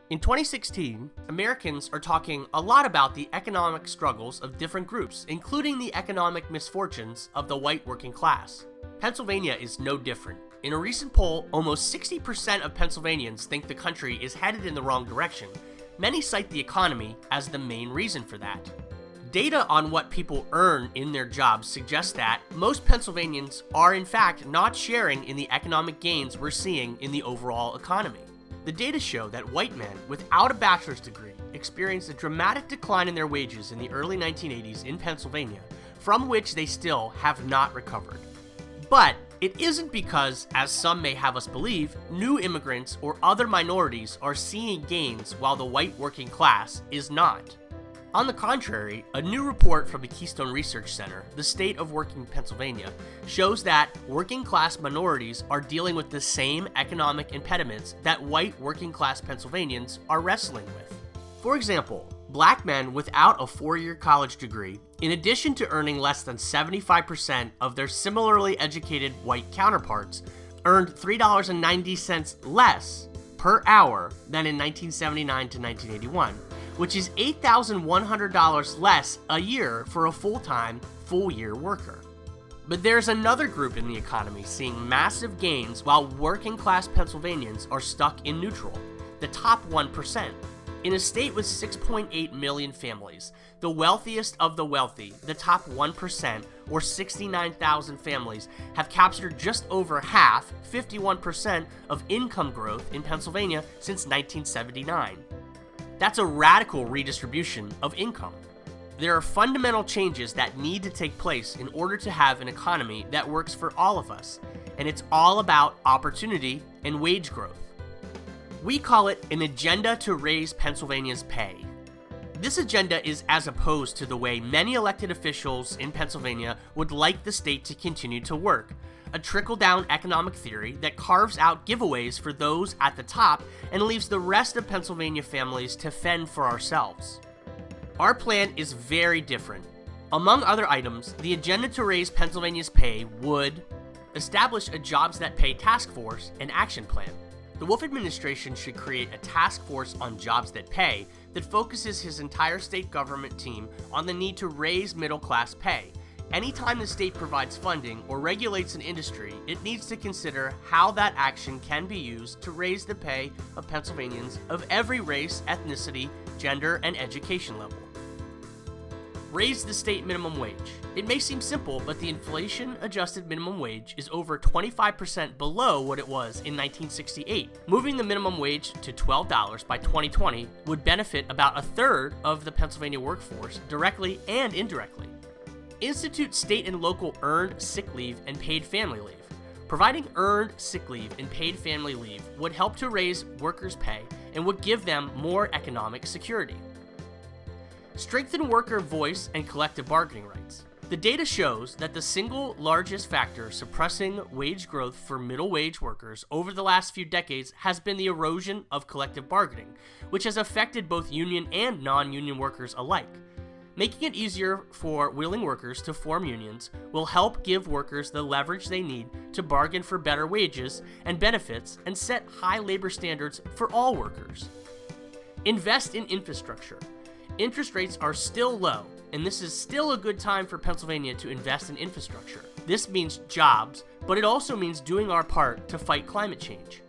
In 2016, Americans are talking a lot about the economic struggles of different groups, including the economic misfortunes of the white working class. Pennsylvania is no different. In a recent poll, almost 60% of Pennsylvanians think the country is headed in the wrong direction. Many cite the economy as the main reason for that. Data on what people earn in their jobs suggests that most Pennsylvanians are in fact not sharing in the economic gains we're seeing in the overall economy. The data show that white men without a bachelor's degree experienced a dramatic decline in their wages in the early 1980s in Pennsylvania, from which they still have not recovered. But it isn't because, as some may have us believe, new immigrants or other minorities are seeing gains while the white working class is not. On the contrary, a new report from the Keystone Research Center, the state of working Pennsylvania, shows that working class minorities are dealing with the same economic impediments that white working class Pennsylvanians are wrestling with. For example, black men without a four-year college degree, in addition to earning less than 75% of their similarly educated white counterparts, earned $3.90 less per hour than in 1979 to 1981. Which is $8,100 less a year for a full-time, full-year worker. But there's another group in the economy seeing massive gains while working-class Pennsylvanians are stuck in neutral, the top 1%. In a state with 6.8 million families, the wealthiest of the wealthy, the top 1%, or 69,000 families, have captured just over half, 51%, of income growth in Pennsylvania since 1979. That's a radical redistribution of income. There are fundamental changes that need to take place in order to have an economy that works for all of us, and it's all about opportunity and wage growth. We call it an agenda to raise Pennsylvania's pay. This agenda is as opposed to the way many elected officials in Pennsylvania would like the state to continue to work. A trickle-down economic theory that carves out giveaways for those at the top and leaves the rest of Pennsylvania families to fend for ourselves. Our plan is very different. Among other items, the agenda to raise Pennsylvania's pay would establish a Jobs That Pay task force and action plan. The Wolf administration should create a task force on jobs that pay that focuses his entire state government team on the need to raise middle-class pay. Anytime the state provides funding or regulates an industry, it needs to consider how that action can be used to raise the pay of Pennsylvanians of every race, ethnicity, gender, and education level. Raise the state minimum wage. It may seem simple, but the inflation-adjusted minimum wage is over 25% below what it was in 1968. Moving the minimum wage to $12 by 2020 would benefit about a third of the Pennsylvania workforce directly and indirectly. Institute state and local earned sick leave and paid family leave. Providing earned sick leave and paid family leave would help to raise workers' pay and would give them more economic security. Strengthen worker voice and collective bargaining rights. The data shows that the single largest factor suppressing wage growth for middle-wage workers over the last few decades has been the erosion of collective bargaining, which has affected both union and non-union workers alike. Making it easier for willing workers to form unions will help give workers the leverage they need to bargain for better wages and benefits and set high labor standards for all workers. Invest in infrastructure. Interest rates are still low, and this is still a good time for Pennsylvania to invest in infrastructure. This means jobs, but it also means doing our part to fight climate change.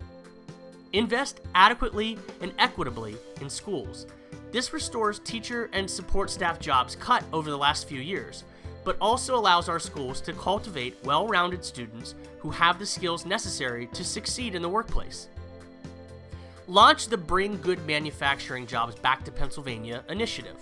Invest adequately and equitably in schools. This restores teacher and support staff jobs cut over the last few years, but also allows our schools to cultivate well-rounded students who have the skills necessary to succeed in the workplace. Launch the Bring Good Manufacturing Jobs Back to Pennsylvania initiative.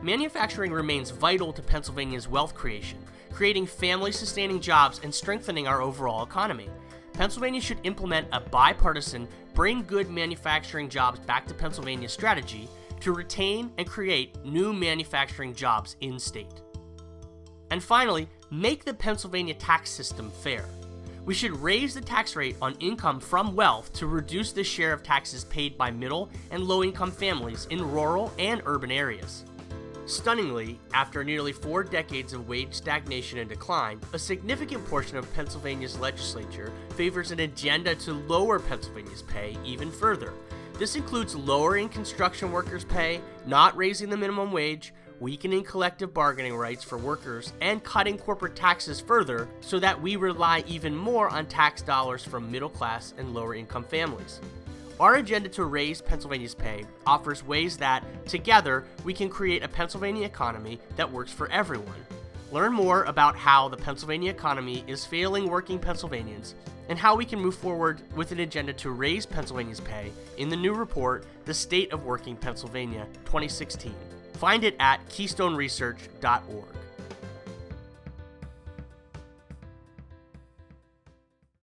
Manufacturing remains vital to Pennsylvania's wealth creation, creating family-sustaining jobs and strengthening our overall economy. Pennsylvania should implement a bipartisan Bring Good Manufacturing Jobs Back to Pennsylvania strategy to retain and create new manufacturing jobs in-state. And finally, make the Pennsylvania tax system fair. We should raise the tax rate on income from wealth to reduce the share of taxes paid by middle and low-income families in rural and urban areas. Stunningly, after nearly 4 decades of wage stagnation and decline, a significant portion of Pennsylvania's legislature favors an agenda to lower Pennsylvania's pay even further. This includes lowering construction workers' pay, not raising the minimum wage, weakening collective bargaining rights for workers, and cutting corporate taxes further so that we rely even more on tax dollars from middle-class and lower-income families. Our agenda to raise Pennsylvania's pay offers ways that, together, we can create a Pennsylvania economy that works for everyone. Learn more about how the Pennsylvania economy is failing working Pennsylvanians and how we can move forward with an agenda to raise Pennsylvania's pay in the new report, The State of Working Pennsylvania 2016. Find it at keystoneresearch.org.